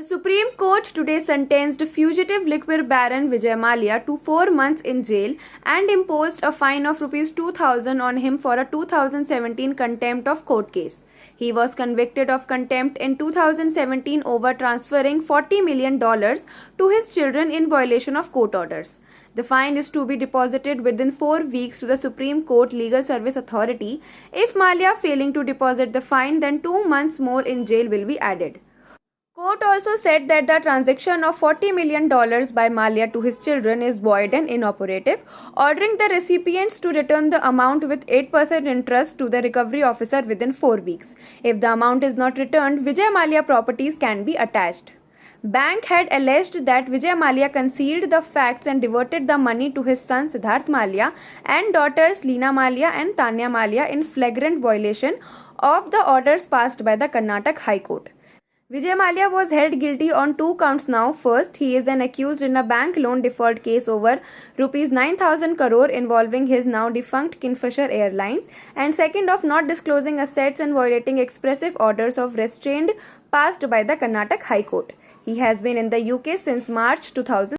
The Supreme Court today sentenced fugitive liquor baron Vijay Mallya to 4 months in jail and imposed a fine of Rs 2,000 on him for a 2017 contempt of court case. He was convicted of contempt in 2017 over transferring $40 million to his children in violation of court orders. The fine is to be deposited within 4 weeks to the Supreme Court Legal Service Authority. If Mallya failing to deposit the fine, then 2 months more in jail will be added. Court also said that the transaction of $40 million by Mallya to his children is void and inoperative, ordering the recipients to return the amount with 8% interest to the recovery officer within 4 weeks. If the amount is not returned, Vijay Mallya properties can be attached. Bank had alleged that Vijay Mallya concealed the facts and diverted the money to his son Siddharth Mallya and daughters Leena Mallya and Tanya Mallya in flagrant violation of the orders passed by the Karnataka High Court. Vijay Mallya was held guilty on 2 counts now. First, he is an accused in a bank loan default case over Rs 9,000 crore involving his now defunct Kingfisher Airlines, and second, of not disclosing assets and violating expressive orders of restraint passed by the Karnataka High Court. He has been in the UK since March 2000.